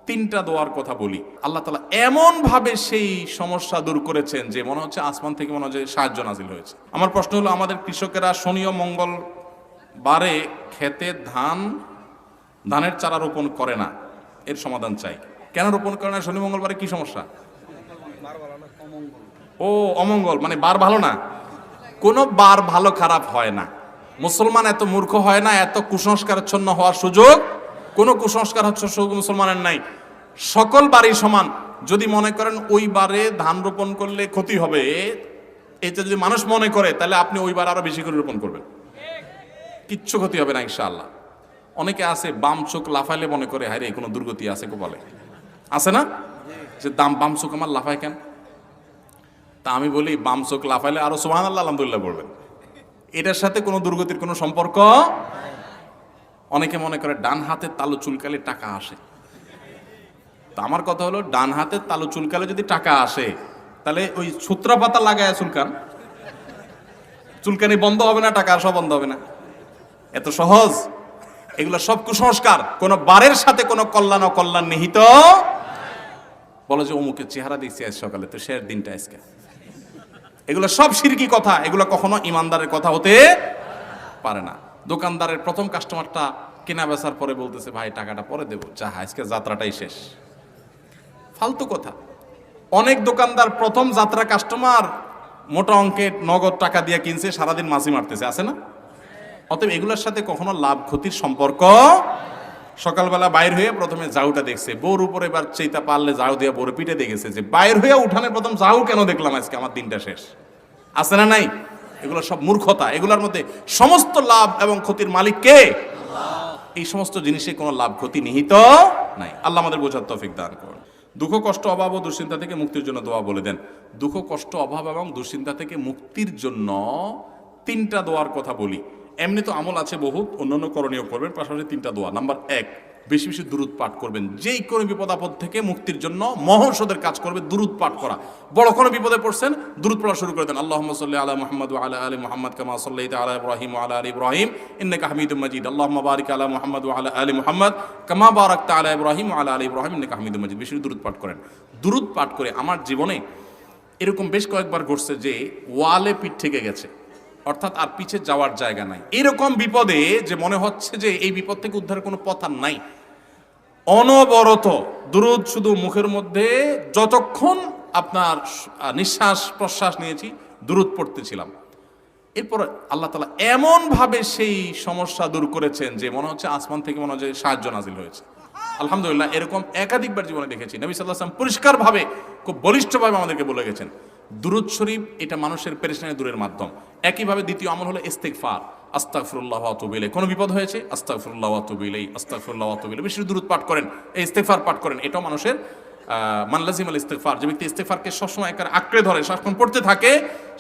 তিনটা দোয়ার কথা বলি। আল্লাহ তাআলা এমন ভাবে সেই সমস্যা দূর করেছেন যে মনে হচ্ছে আসমান থেকে মনে হচ্ছে সাহায্য নাজিল হয়েছে। আমার প্রশ্ন হলো, আমাদের কৃষকেরা শনি ও মঙ্গল বারে খেতে ধানের চারা রোপণ করে না, এর সমাধান চাই। কেন রোপণ করে না? শনি মঙ্গলবারে কি সমস্যা? ও অমঙ্গল, মানে বার ভালো না। কোনো বার ভালো খারাপ হয় না। মুসলমান এত মূর্খ হয় না, এত কুসংস্কারাচ্ছন্ন হওয়ার সুযোগ কোনো কুসংস্কার হচ্ছে মুসলমানের নাই। সকল বারই সমান। যদি মনে করেন ওই বারে ধান রোপণ করলে ক্ষতি হবে, এটা যদি মানুষ মনে করে, তাহলে আপনি ওই বার আরো বেশি করে রোপণ করবেন, কিচ্ছু ক্ষতি হবে না ইনশাআল্লাহ। অনেকে আছে বাম চোখ লাফাইলে মনে করে হায় রে কোনো দুর্গতি আছে, বলে আছে না, যে বাম চোখ আমার লাফায় কেন? তা আমি বলি, বাম চোখ লাফাইলে আরো সুবহানাল্লাহ আলহামদুলিল্লাহ বলবেন, এটার সাথে কোনো দুর্গতির কোনো সম্পর্ক। অনেকে মনে করে ডান হাতের তালু চুলকালে টাকা আসে। তা আমার কথা হলো, ডান হাতের তালু চুলকালে যদি টাকা আসে, তাহলে ওই সূত্রা পাতা লাগায় চুলকানি বন্ধ হবে না, টাকা আসা বন্ধ হবে না? এত সহজ? এগুলো সব কুসংস্কার। কোন বারের সাথে কোনো কল্যাণ অকল্যাণ নিহিত। বলো যে অমুকের চেহারা দেখছি আজ সকালে, তো শেষ দিনটা আজকে। এগুলো সব শিরকি কথা, এগুলো কখনো ইমানদারের কথা হতে পারে না। দোকানদারের প্রথম কাস্টমারটা কেনা বেচার পরে বলতেছে, ভাই টাকাটা পরে দেবো, যা আজকে যাত্রাটাই শেষ। ফালতু কথা। অনেক দোকানদার প্রথম যাত্রা কাস্টমার মোটা অঙ্কের নগদ টাকা দিয়ে কিনছে, সারাদিন মাছি মারতেছে, আছে না? অতএব এগুলোর সাথে কখনো লাভ ক্ষতির সম্পর্ক। সকালবেলা বাইর হয়ে প্রথমে জাউটা দেখছে, বউর উপরে এবার চেইতা পারলে জাউ দিয়ে বউর পিঠে দেখেছে যে বাইর হয়ে উঠানে প্রথম জাউ কেন দেখলাম আজকে, আমার দিনটা শেষ। আছে না নাই? এগুলো সব মূর্খতা। এগুলোর মধ্যে সমস্ত লাভ এবং ক্ষতির মালিক কে? এই সমস্ত জিনিসে কোনো লাভ ক্ষতি নিহিত নাই। আল্লাহ আমাদের বোঝার তৌফিক দান করুন। দুঃখ কষ্ট অভাব ও দুশ্চিন্তা থেকে মুক্তির জন্য দোয়া বলে দেন। দুঃখ কষ্ট অভাব এবং দুশ্চিন্তা থেকে মুক্তির জন্য তিনটা দোয়ার কথা বলি। এমনি তো আমল আছে বহুত, অন্যান্য করণীয় করবেন, পাশাপাশি তিনটা দোয়া। নাম্বার 1, বেশি বেশি দুরূদ পাঠ করবেন। যেই কোনো বিপদ আপদ থেকে মুক্তির জন্য মহৌষধের কাজ করবে দুরূদ পাঠ করা। বড় কোনো বিপদে পড়ছেন, দুরূদ পড়া শুরু করে দেন। আল্লাহুম্মা সাল্লি আলা মুহাম্মাদ ওয়া আলা আলি মুহাম্মাদ কামা সাল্লাইতা আলা ইব্রাহিম ওয়া আলা আলি ইব্রাহিম ইন্নাকা হামিদুম মাজিদ। আল্লাহুম্মা বারিক আলা মুহাম্মাদ ওয়া আলা আলি মুহাম্মাদ কামা বারাকতা আলা ইব্রাহিম ওয়া আলা আলি ইব্রাহিম ইন্নাকা হামিদুম মাজিদ। বেশি দুরূদ পাঠ করেন। দুরূদ পাঠ করে আমার জীবনে এরকম বেশ কয়েকবার ঘটছে যে ওয়ালে পিঠ থেকে গেছে, অর্থাৎ আর পিছে যাওয়ার জায়গা নাই। এরকম বিপদে যে মনে হচ্ছে যে এই বিপদ থেকে উদ্ধারের কোনো পথ আর নাই, অনবরত দুরূদ শুধু মুখের মধ্যে, যতক্ষণ আপনার নিঃশ্বাস প্রশ্বাস নিয়েছি দুরূদ পড়তেছিলাম। এরপর আল্লাহ তাআলা এমন ভাবে সেই সমস্যা দূর করেছেন যে মনে হচ্ছে আসমান থেকে মনে হচ্ছে সাহায্য নাজিল হয়েছে। আলহামদুলিল্লাহ, এরকম একাধিকবার জীবনে দেখেছি। নবী সাল্লাল্লাহু আলাইহি ওয়াসাল্লাম পরিষ্কারভাবে, খুব বলিষ্ঠভাবে আমাদেরকে বলে গেছেন, দুরূদ শরীফ এটা মানুষের পেরেশানি দূরের মাধ্যম। একইভাবে দ্বিতীয় আমল হলো ইস্তিগফার, আস্তাগফিরুল্লাহ ওয়া আতুবু ইলাইহি। কোনো বিপদ হয়েছে, আস্তাগফিরুল্লাহ ওয়া আতুবু ইলাইহি, আস্তাগফিরুল্লাহ ওয়া আতুবু ইলাইহি। বেশি দুরূদ পাঠ করেন, এই ইস্তিগফার পাঠ করেন। এটাও মানুষের মান লাজিমাল ইস্তিগফার, যে ব্যক্তি ইস্তিগফারকে সবসময় আঁকড়ে ধরে, সারাক্ষণ পড়তে থাকে,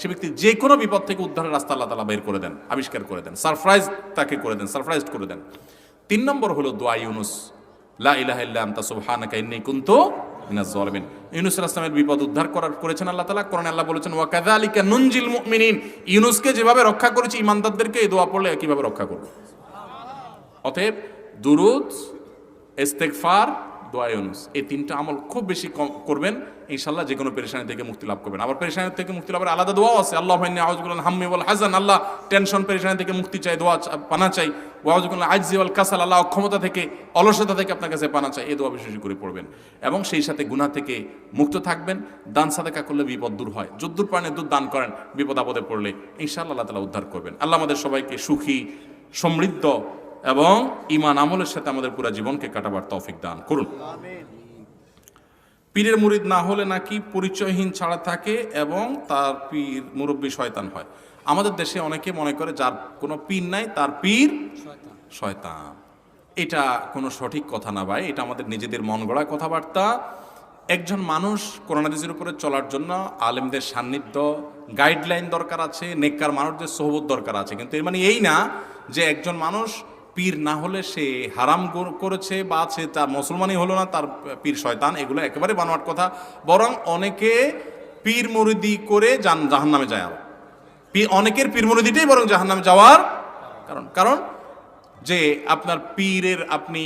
সে ব্যক্তি যে কোনো বিপদ থেকে উদ্ধারের রাস্তা আল্লাহ তাআলা বের করে দেন, আবিষ্কার করে দেন, সারপ্রাইজ তাকে করে দেন, সারপ্রাইজড করে দেন। 3 নম্বর হলো দোয়া ইউনুস, লা ইলাহা ইল্লা আনতা সুবহানাকা ইন্নী কুনতু মিনাজ জালিমিন। ইউনুস আলাইহিস সালামের বিপদ উদ্ধার করেছেন আল্লাহ তাআলা। কোরআনে আল্লাহ বলেছেন, ওয়া কাযালিকা নুনজিল মুমিনিন। ইউনুসকে যেভাবে রক্ষা করেছি, ঈমানদারদেরকে এই দোয়া পড়লে কিভাবে রক্ষা করব। অতএব দুরূদ, ইস্তিগফার, দোয়া ইউনুস, এই 3টা আমল খুব বেশি করবেন, ইনশাআল্লাহ যে কোনো পেরেশানি থেকে মুক্তি লাভ করবেন। আবার পেরেশানি থেকে মুক্তি লাভের আলাদা দোয়াও আছে। আল্লাহুম্মা ইন্নী আউযু বিকা মিনাল হাম্মি ওয়াল হাযান। আল্লাহ টেনশন পেরেশানি থেকে মুক্তি চাই, দোয়া পানা চাই। ওয়া আউযু বিকা মিনাল আজজি ওয়াল কাসাল। আল্লাহ অক্ষমতা থেকে, অলসতা থেকে আপনার কাছে পানা চাই। এই দোয়া বিশেষ করে পড়বেন এবং সেই সাথে গুনাহ থেকে মুক্ত থাকবেন। দান সাদাকা করলে বিপদ দূর হয়। যদ্দূর পারেন দুধ দান করেন, বিপদ আপদে পড়লে ইনশাআল্লাহ আল্লাহ তাআলা উদ্ধার করবেন। আল্লাহ আমাদের সবাইকে সুখী, সমৃদ্ধ এবং ঈমান আমলের সাথে আমাদের পুরো জীবনকে কাটাবার তৌফিক দান করুন। পীরের মুরিদ না হলে নাকি পরিচয়হীন ছাড়া থাকে এবং তার পীর মুরব্বী শয়তান হয়। আমাদের দেশে অনেকে মনে করে যার কোনো পীর নাই তার পীর শয়তান। এটা কোনো সঠিক কথা না ভাই, এটা আমাদের নিজেদের মন গড়া কথাবার্তা। একজন মানুষ কোরআন হাদিসের উপরে চলার জন্য আলেমদের সান্নিধ্য, গাইডলাইন দরকার আছে, নেককার মানুষদের সোহবত দরকার আছে। কিন্তু এর মানে এই না যে একজন মানুষ পীর না হলে সে হারাম করেছে বা সে তার মুসলমানই হলো না, তার পীর শয়তান। এগুলো একেবারে বানোয়াট কথা। বরং অনেকে পীর মুরিদি করে জাহান্নামে যায়। আরো অনেকের পীর মুরিদিটাই বরং জাহান্নামে যাওয়ার কারণ যে আপনার পীরের আপনি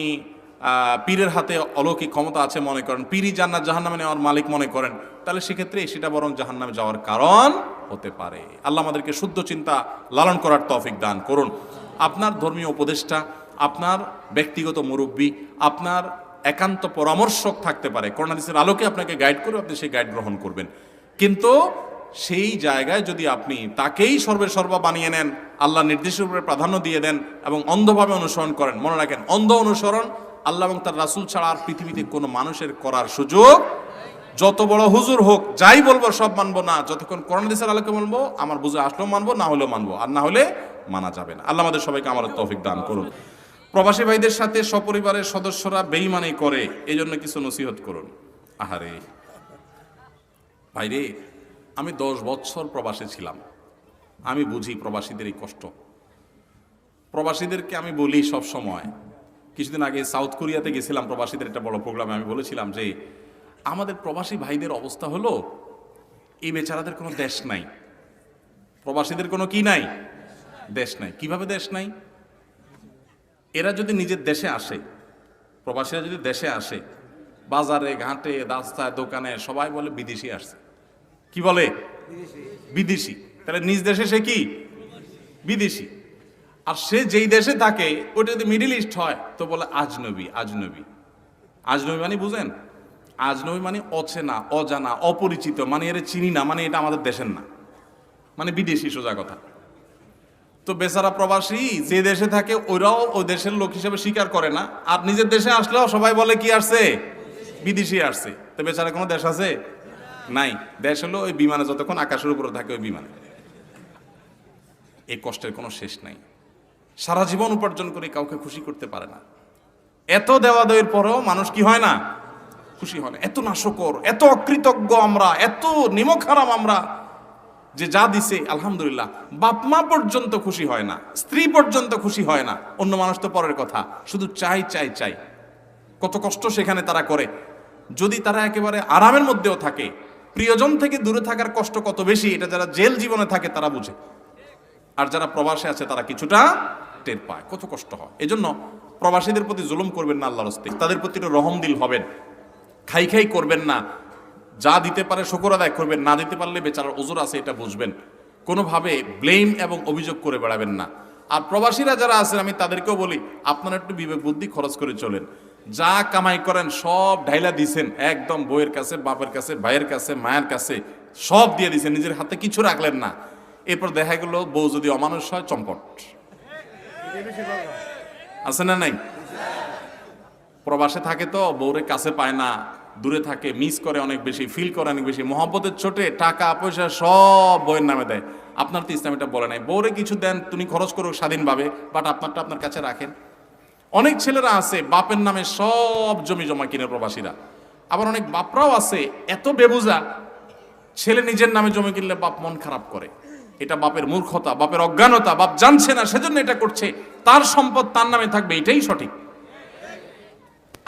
পীরের হাতে অলৌকিক ক্ষমতা আছে মনে করেন, পীরই জান্নাত জাহান্নামে নেওয়ার মালিক মনে করেন, তাহলে সেক্ষেত্রে সেটা বরং জাহান্নামে যাওয়ার কারণ হতে পারে। আল্লাহ আমাদেরকে শুদ্ধ চিন্তা লালন করার তৌফিক দান করুন। আপনার ধর্মীয় উপদেষ্টা, আপনার ব্যক্তিগত মুরব্বী, আপনার একান্ত পরামর্শক থাকতে পারে, কোরআন হাদিসের আলোকে আপনাকে গাইড করে আপনি সেই গাইড গ্রহণ করবেন। কিন্তু সেই জায়গায় যদি আপনি তাকেই সর্বেসর্বা বানিয়ে নেন, আল্লাহ নির্দেশের উপরে প্রাধান্য দিয়ে দেন এবং অন্ধভাবে অনুসরণ করেন, মনে রাখেন অন্ধ অনুসরণ আল্লাহ এবং তার রাসূল ছাড়া আর পৃথিবীতে কোনো মানুষের করার সুযোগ, যত বড় হুজুর হোক, যাই বলবো সব মানবো না, যতক্ষণ কোরআন হাদিসের আলোকে বলবো, আমার বুঝে আসলেও মানবো, না হলেও মানবো, আর না হলে মানা যাবে না। আল্লাহ আমাদের সবাইকে আমাদের তৌফিক দান করুন। প্রবাসী ভাইদের সাথে সপরিবারের সদস্যরা বেঈমানি করে, এই জন্য কিছু নসিহত করুন। আহারে ভাইরে, আমি 10 বছর প্রবাসে ছিলাম, আমি বুঝি প্রবাসীদের এই কষ্ট। প্রবাসীদেরকে আমি বলি সব সময়, কিছুদিন আগে সাউথ কোরিয়াতে গেছিলাম প্রবাসীদের একটা বড় প্রোগ্রামে, আমি বলেছিলাম যে আমাদের প্রবাসী ভাইদের অবস্থা হলো, এই বেচারাদের কোনো দেশ নাই, প্রবাসীদের কোনো কি নাই, দেশ নাই। কিভাবে দেশ নাই? এরা যদি নিজের দেশে আসে, প্রবাসীরা যদি দেশে আসে, বাজারে ঘাটে রাস্তায় দোকানে সবাই বলে বিদেশি আসছে। কি বলে? বিদেশি। তাহলে নিজ দেশে সে কি? বিদেশি। আর সে যেই দেশে থাকে ওটা যদি মিডল ইস্ট হয় তো বলে আজনবী। আজনবী, আজনবী মানে বুঝেন? আজনবী মানে অচেনা, অজানা, অপরিচিত, মানে এর চিনি না, মানে এটা আমাদের দেশের না, মানে বিদেশি, সোজা কথা। তো বেচারা প্রবাসী যে দেশে থাকে ওরাও ওই দেশের লোক হিসেবে স্বীকার করে না, আর নিজের দেশে আসলেও সবাই বলে কি আসছে? বিদেশি আসছে। তো বেচারা কোনো দেশ আছে? নাই। দেশ হলো ওই বিমানে, যতক্ষণ আকাশের উপরে থাকে ওই বিমানে। এই কষ্টের কোনো শেষ নাই। সারা জীবন উপার্জন করে কাউকে খুশি করতে পারে না। এত দেওয়া দেওয়ার পরেও মানুষ কি হয় না? খুশি হয় না। এত নাশকর, এত অকৃতজ্ঞ আমরা, এত নিমক হারাম আমরা, যে যা দিছে আলহামদুলিল্লাহ, বাপ মা পর্যন্ত খুশি হয় না, স্ত্রী পর্যন্ত খুশি হয় না, অন্য মানুষ তো পরের কথা, শুধু চাই চাই চাই। কত কষ্ট সেখানে তারা করে। যদি তারা একেবারে আরামের মধ্যেও থাকে, প্রিয়জন থেকে দূরে থাকার কষ্ট কত বেশি, এটা যারা জেল জীবনে থাকে তারা বুঝে। আর যারা প্রবাসে আছে তারা কিছুটা টের পায় কত কষ্ট হয়। এজন্য প্রবাসীদের প্রতি জুলুম করবেন না আল্লাহর রাস্তায়, তাদের প্রতি রহম দিল হবেন, খাই খাই করবেন না, যা দিতে পারে শুকর আদায় করবেন, না দিতে পারলে বেচারার ওজর আছে এটা বুঝবেন, কোনোভাবে ব্লেম এবং অভিযোগ করে বেড়াবেন না। আর প্রবাসীরা যারা আছেন আমি তাদেরকেও বলি, আপনারা একটু বিবেক বুদ্ধি খরচ করে চলেন। যা কামাই করেন সব ঢাইলা দিছেন, একদম বউয়ের কাছে, বাপের কাছে, ভাইয়ের কাছে, মায়ের কাছে সব দিয়ে দিছেন, নিজের হাতে কিছু রাখলেন না। এরপর দেখা গেল বউ যদি অমানুষ হয়, চম্পট। আছে না নাই? প্রবাসে থাকে তো বউরে কাছে পায় না, দূরে থাকে, মিস করে অনেক বেশি, ফিল করে অনেক বেশি, মহব্বতের ছোটে টাকা পয়সা সব বউয়ের নামে দেয়। আপনার তো ইসলাম এটা বলে নাই, বউরে কিছু দেন, তুমি খরচ করো স্বাধীনভাবে, বাট আপনারটা আপনার কাছে রাখেন। অনেক ছেলেরা আছে বাপের নামে সব জমি জমা কিনে প্রবাসীরা, আবার অনেক বাপরাও আছে এত বেবুজা, ছেলে নিজের নামে জমি কিনলে বাপ মন খারাপ করে। এটা বাপের মূর্খতা, বাপের অজ্ঞানতা, বাপ জানছে না সেজন্য এটা করছে। তার সম্পদ তার নামে থাকবে, এটাই সঠিক।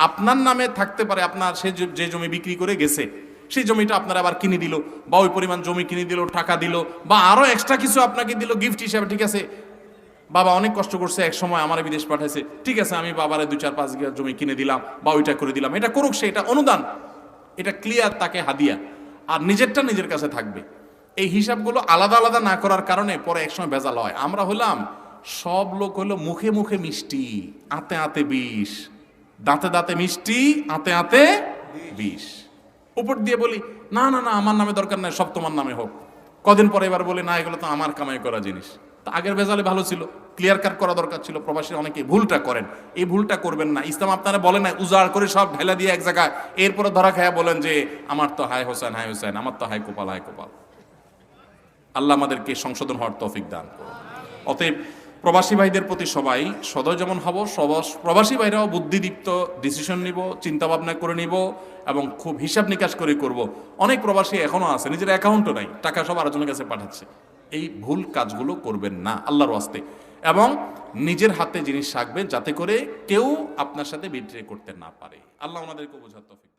আপনার নামে থাকতে পারে, আপনার সে যে জমি বিক্রি করে গেছে সেই জমিটা আপনার আবার কিনে দিল, বা ওই পরিমাণ জমি কিনে দিল, টাকা দিল, বা আরো এক্সট্রা কিছু আপনাকে দিল গিফট হিসাবে। ঠিক আছে, বাবা অনেক কষ্ট করছে, এক সময় আমার বিদেশ পাঠাইছে, ঠিক আছে আমি বাবারে 2-4-5 বিঘা জমি কিনে দিলাম বা ওইটা করে দিলাম, এটা করুক সে, এটা অনুদান, এটা ক্লিয়ার, তাকে হাদিয়া, আর নিজেরটা নিজের কাছে থাকবে। এই হিসাবগুলো আলাদা আলাদা না করার কারণে পরে একসময় ভেজাল হয়। আমরা হলাম, সব লোক হলো মুখে মুখে মিষ্টি, আতে আতে বিষ, দাঁতে দাঁতে মিষ্টি, আতে আতে বিষ। উপর দিয়ে বলি না না না আমার নামে দরকার নাই, সব তোমার নামে হোক। কদিন পরে এবার বলি না এগুলো তো আমার কামাই করা জিনিস। তা আগের ভেজালে ভালো ছিল, ক্লিয়ার কাট করা দরকার ছিল। প্রবাসী অনেকে ভুলটা করেন, এই ভুলটা করবেন না। ইসলাম আপনারা বলে না উজাড় করে সব ঢেলা দিয়ে এক জায়গায়, এরপরে ধরা খায়া বলেন যে আমার তো হায় হোসেন, হায় হোসেন, আমার তো হায় কোপাল, হায় কোপাল। আল্লাহ আমাদেরকে সংশোধন হওয়ার তৌফিক দান করুন। অতএব প্রবাসী ভাইদের প্রতি সবাই সদয় যেমন হব, প্রবাসী ভাইরাও বুদ্ধিদীপ্ত ডিসিশন নিব, চিন্তা ভাবনা করে নিব এবং খুব হিসাব নিকাশ করে করব। অনেক প্রবাসী এখনো আছে নিজের অ্যাকাউন্টও নাই, টাকা সব আরেকজনের কাছে পাঠাচ্ছে। এই ভুল কাজগুলো করবেন না আল্লাহর ওয়াস্তে, এবং নিজের হাতে জিনিস রাখবেন যাতে করে কেউ আপনার সাথে বিট্রে করতে না পারে। আল্লাহ ওনাদেরকে বোঝার তৌফিক